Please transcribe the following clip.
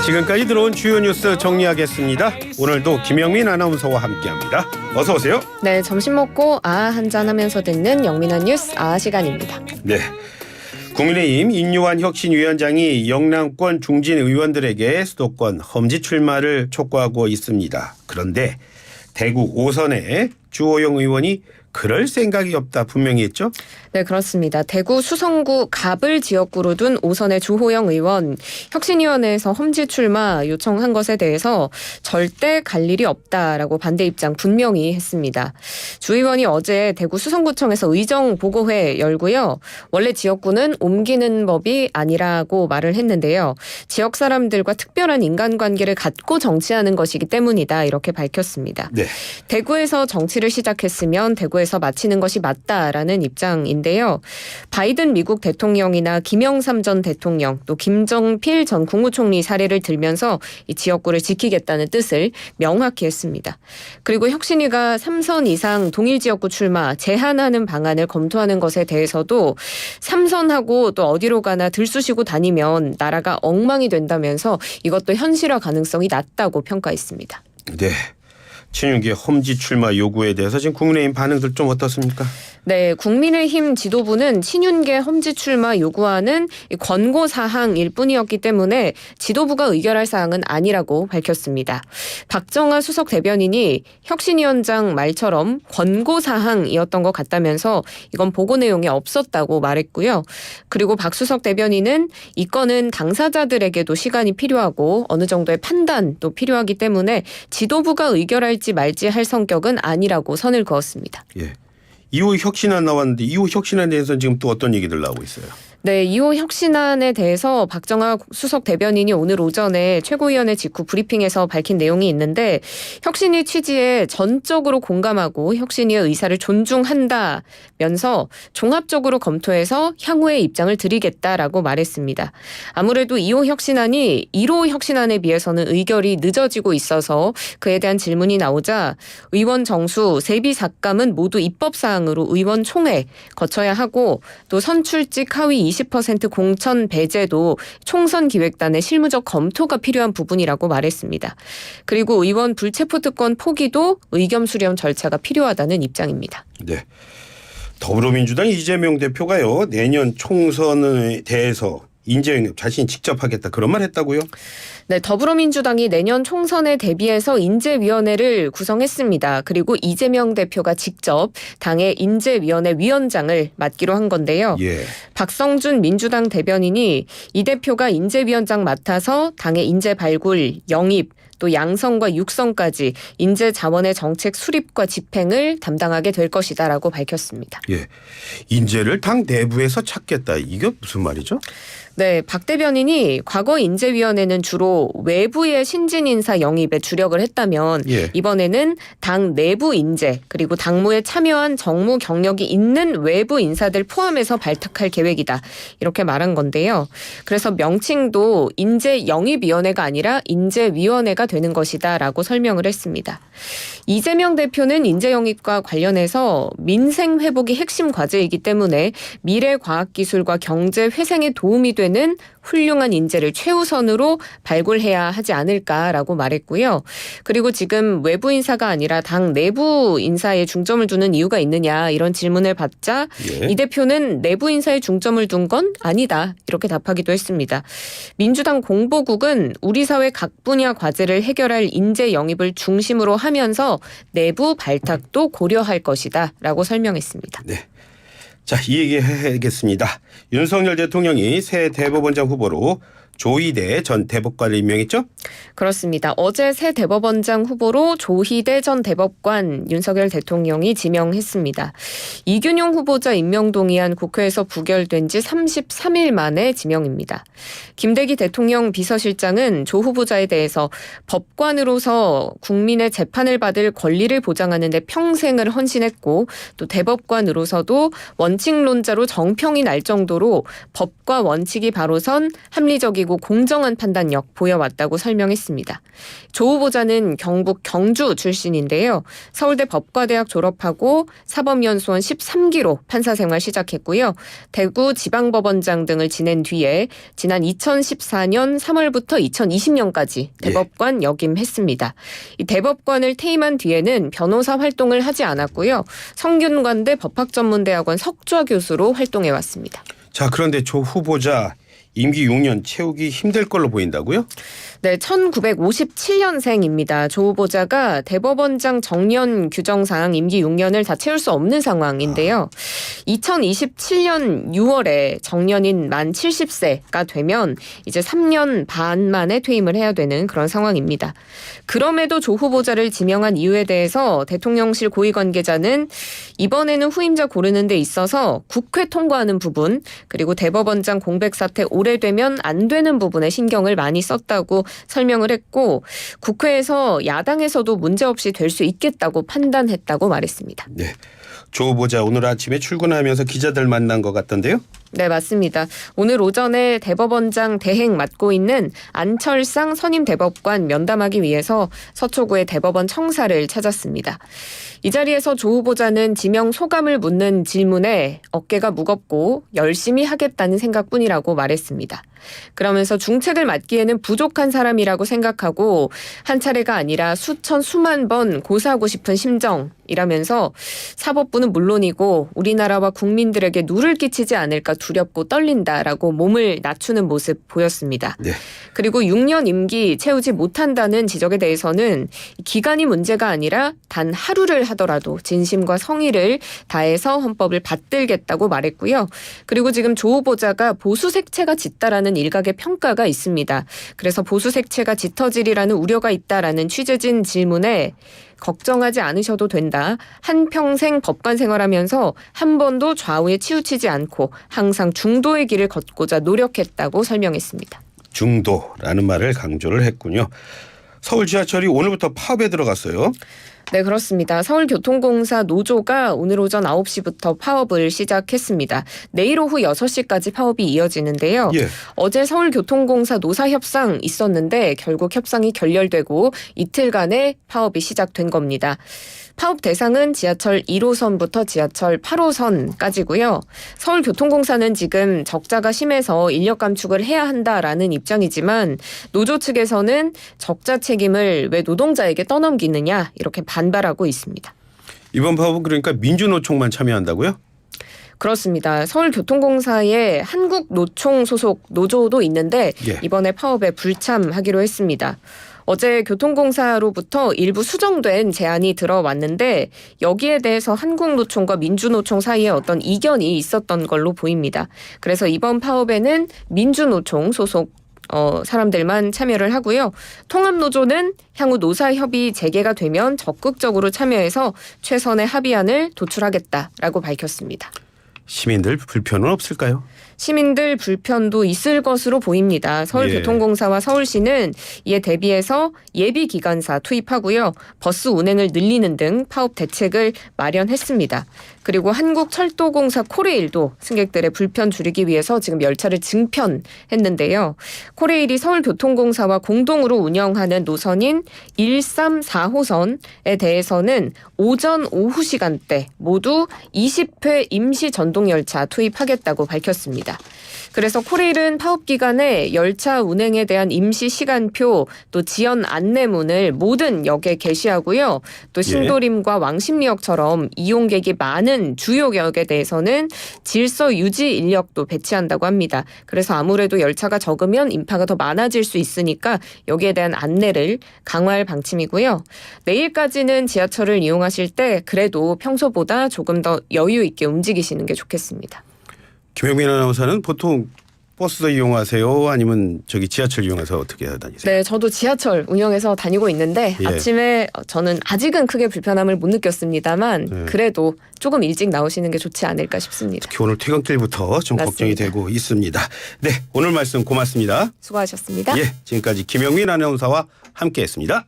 지금까지 들어온 주요 뉴스 정리하겠습니다. 오늘도 김영민 아나운서와 함께합니다. 어서 오세요. 네, 점심 먹고 한잔 하면서 듣는 영민한 뉴스 시간입니다. 네, 국민의힘 인요한 혁신위원장이 영남권 중진 의원들에게 수도권 험지 출마를 촉구하고 있습니다. 그런데 대구 5선의 주호영 의원이 그럴 생각이 없다 분명히 했죠? 네, 그렇습니다. 대구 수성구 갑을 지역구로 둔 5선의 주호영 의원, 혁신위원회에서 험지 출마 요청한 것에 대해서 절대 갈 일이 없다라고 반대 입장 분명히 했습니다. 주 의원이 어제 대구 수성구청에서 의정 보고회 열고요. 원래 지역구는 옮기는 법이 아니라고 말을 했는데요. 지역 사람들과 특별한 인간관계를 갖고 정치하는 것이기 때문이다 이렇게 밝혔습니다. 네. 대구에서 정치를 시작했으면 대구에서 마치는 것이 맞다라는 입장인데요. 바이든 미국 대통령이나 김영삼 전 대통령 또 김정필 전 국무총리 사례를 들면서 이 지역구를 지키겠다는 뜻을 명확히 했습니다. 그리고 혁신위가 3선 이상 동일 지역구 출마 제한하는 방안을 검토하는 것에 대해서도 3선하고 또 어디로 가나 들쑤시고 다니면 나라가 엉망이 된다면서 이것도 현실화 가능성이 낮다고 평가했습니다. 네. 친윤계 험지 출마 요구에 대해서 지금 국민의힘 반응들 좀 어떻습니까? 네, 국민의힘 지도부는 친윤계 험지 출마 요구하는 권고 사항일 뿐이었기 때문에 지도부가 의결할 사항은 아니라고 밝혔습니다. 박정아 수석 대변인이 혁신위원장 말처럼 권고 사항이었던 것 같다면서 이건 보고 내용에 없었다고 말했고요. 그리고 박 수석 대변인은 이 건은 당사자들에게도 시간이 필요하고 어느 정도의 판단도 필요하기 때문에 지도부가 의결할지 말지 할 성격은 아니라고 선을 그었습니다. 예. 2호 혁신안 나왔는데 2호 혁신안에 대해서는 지금 또 어떤 얘기들 나오고 있어요? 네, 2호 혁신안에 대해서 박정아 수석 대변인이 오늘 오전에 최고위원회 직후 브리핑에서 밝힌 내용이 있는데 혁신위 취지에 전적으로 공감하고 혁신위의 의사를 존중한다면서 종합적으로 검토해서 향후의 입장을 드리겠다라고 말했습니다. 아무래도 2호 혁신안이 1호 혁신안에 비해서는 의결이 늦어지고 있어서 그에 대한 질문이 나오자 의원 정수, 세비 삭감은 모두 입법사항으로 의원총회 거쳐야 하고 또 선출직 하위 20% 공천 배제도 총선 기획단의 실무적 검토가 필요한 부분이라고 말했습니다. 그리고 의원 불체포특권 포기도 의견 수렴 절차가 필요하다는 입장입니다. 네. 더불어민주당 이재명 대표가요. 내년 총선에 대해서 인재 영입 자신이 직접 하겠다 그런 말 했다고요? 네, 더불어민주당이 내년 총선에 대비해서 인재위원회를 구성했습니다. 그리고 이재명 대표가 직접 당의 인재위원회 위원장을 맡기로 한 건데요. 예. 박성준 민주당 대변인이 이 대표가 인재위원장 맡아서 당의 인재 발굴, 영입, 또 양성과 육성까지 인재 자원의 정책 수립과 집행을 담당하게 될 것이다라고 밝혔습니다. 예. 인재를 당 내부에서 찾겠다. 이게 무슨 말이죠? 네, 박 대변인이 과거 인재위원회는 주로 외부의 신진 인사 영입에 주력을 했다면 예. 이번에는 당 내부 인재 그리고 당무에 참여한 정무 경력이 있는 외부 인사들 포함해서 발탁할 계획이다. 이렇게 말한 건데요. 그래서 명칭도 인재 영입위원회가 아니라 인재위원회가 되는 것이다라고 설명을 했습니다. 이재명 대표는 인재 영입과 관련해서 민생 회복이 핵심 과제이기 때문에 미래 과학기술과 경제 회생에 도움이 되는 훌륭한 인재를 최우선으로 발굴해야 하지 않을까라고 말했고요. 그리고 지금 외부 인사가 아니라 당 내부 인사에 중점을 두는 이유가 있느냐 이런 질문을 받자 예. 이 대표는 내부 인사에 중점을 둔 건 아니다 이렇게 답하기도 했습니다. 민주당 공보국은 우리 사회 각 분야 과제를 해결할 인재 영입을 중심으로 하면서 내부 발탁도 고려할 것이다 라고 설명했습니다. 네. 자, 이 얘기 해야겠습니다. 윤석열 대통령이 새 대법원장 후보로 조희대 전 대법관을 임명했죠? 그렇습니다. 어제 새 대법원장 후보로 조희대 전 대법관 윤석열 대통령이 지명했습니다. 이균용 후보자 임명 동의안 국회에서 부결된 지 33일 만에 지명입니다. 김대기 대통령 비서실장은 조 후보자에 대해서 법관으로서 국민의 재판을 받을 권리를 보장하는 데 평생을 헌신했고 또 대법관으로서도 원칙론자로 정평이 날 정도로 법과 원칙이 바로 선 합리적이고 객관적이고 공정한 판단력 보여왔다고 설명했습니다. 조 후보자는 경북 경주 출신인데요. 서울대 법과대학 졸업하고 사법연수원 13기로 판사 생활 시작했고요. 대구 지방법원장 등을 지낸 뒤에 지난 2014년 3월부터 2020년까지 대법관 역임했습니다. 이 대법관을 퇴임한 뒤에는 변호사 활동을 하지 않았고요. 성균관대 법학전문대학원 석좌 교수로 활동해왔습니다. 자, 그런데 조 후보자 임기 6년 채우기 힘들 걸로 보인다고요? 네, 1957년생입니다. 조 후보자가 대법원장 정년 규정상 임기 6년을 다 채울 수 없는 상황인데요. 2027년 6월에 정년인 만 70세가 되면 이제 3년 반 만에 퇴임을 해야 되는 그런 상황입니다. 그럼에도 조 후보자를 지명한 이유에 대해서 대통령실 고위 관계자는 이번에는 후임자 고르는 데 있어서 국회 통과하는 부분 그리고 대법원장 공백 사태 오래되면 안 되는 부분에 신경을 많이 썼다고 설명을 했고 국회에서 야당에서도 문제없이 될 수 있겠다고 판단했다고 말했습니다. 네. 조 후보자 오늘 아침에 출근하면서 기자들 만난 것 같던데요? 네, 맞습니다. 오늘 오전에 대법원장 대행 맡고 있는 안철상 선임 대법관 면담하기 위해서 서초구의 대법원 청사를 찾았습니다. 이 자리에서 조 후보자는 지명 소감을 묻는 질문에 어깨가 무겁고 열심히 하겠다는 생각뿐이라고 말했습니다. 그러면서 중책을 맡기에는 부족한 사람이라고 생각하고 한 차례가 아니라 수천 수만 번 고사하고 싶은 심정이라면서 사법부는 물론이고 우리나라와 국민들에게 누를 끼치지 않을까 두렵고 떨린다라고 몸을 낮추는 모습 보였습니다. 네. 그리고 6년 임기 채우지 못한다는 지적에 대해서는 기간이 문제가 아니라 단 하루를 하더라도 진심과 성의를 다해서 헌법을 받들겠다고 말했고요. 그리고 지금 조 후보자가 보수 색채가 짙다라는 일각의 평가가 있습니다. 그래서 보수 색채가 짙어지리라는 우려가 있다라는 취재진 질문에 걱정하지 않으셔도 된다. 한평생 법관 생활하면서 한 번도 좌우에 치우치지 않고 항상 중도의 길을 걷고자 노력했다고 설명했습니다. 중도라는 말을 강조를 했군요. 서울 지하철이 오늘부터 파업에 들어갔어요. 네, 그렇습니다. 서울교통공사 노조가 오늘 오전 9시부터 파업을 시작했습니다. 내일 오후 6시까지 파업이 이어지는데요. 예. 어제 서울교통공사 노사협상 있었는데 결국 협상이 결렬되고 이틀간의 파업이 시작된 겁니다. 파업 대상은 지하철 1호선부터 지하철 8호선까지고요. 서울교통공사는 지금 적자가 심해서 인력 감축을 해야 한다라는 입장이지만 노조 측에서는 적자 책임을 왜 노동자에게 떠넘기느냐 이렇게 반발하고 있습니다. 이번 파업은 그러니까 민주노총만 참여한다고요? 그렇습니다. 서울교통공사에 한국노총 소속 노조도 있는데 예. 이번에 파업에 불참하기로 했습니다. 어제 교통공사로부터 일부 수정된 제안이 들어왔는데 여기에 대해서 한국노총과 민주노총 사이에 어떤 이견이 있었던 걸로 보입니다. 그래서 이번 파업에는 민주노총 소속 사람들만 참여를 하고요. 통합노조는 향후 노사협의 재개가 되면 적극적으로 참여해서 최선의 합의안을 도출하겠다라고 밝혔습니다. 시민들 불편은 없을까요? 시민들 불편도 있을 것으로 보입니다. 서울교통공사와 서울시는 이에 대비해서 예비기관사 투입하고요. 버스 운행을 늘리는 등 파업 대책을 마련했습니다. 그리고 한국철도공사 코레일도 승객들의 불편 줄이기 위해서 지금 열차를 증편했는데요. 코레일이 서울교통공사와 공동으로 운영하는 노선인 134호선에 대해서는 오전 오후 시간대 모두 20회 임시 전동열차 투입하겠다고 밝혔습니다. 그래서 코레일은 파업 기간에 열차 운행에 대한 임시 시간표 또 지연 안내문을 모든 역에 게시하고요. 또 신도림과 왕십리역처럼 이용객이 많은 주요 역에 대해서는 질서 유지 인력도 배치한다고 합니다. 그래서 아무래도 열차가 적으면 인파가 더 많아질 수 있으니까 여기에 대한 안내를 강화할 방침이고요. 내일까지는 지하철을 이용하실 때 그래도 평소보다 조금 더 여유 있게 움직이시는 게 좋겠습니다. 김영민 아나운서는 보통 버스도 이용하세요? 아니면 지하철 이용해서 어떻게 다니세요? 네, 저도 지하철 운영해서 다니고 있는데 예. 아침에 저는 아직은 크게 불편함을 못 느꼈습니다만 그래도 조금 일찍 나오시는 게 좋지 않을까 싶습니다. 특히 오늘 퇴근길부터 좀 맞습니다. 걱정이 되고 있습니다. 네, 오늘 말씀 고맙습니다. 수고하셨습니다. 예, 지금까지 김영민 아나운서와 함께했습니다.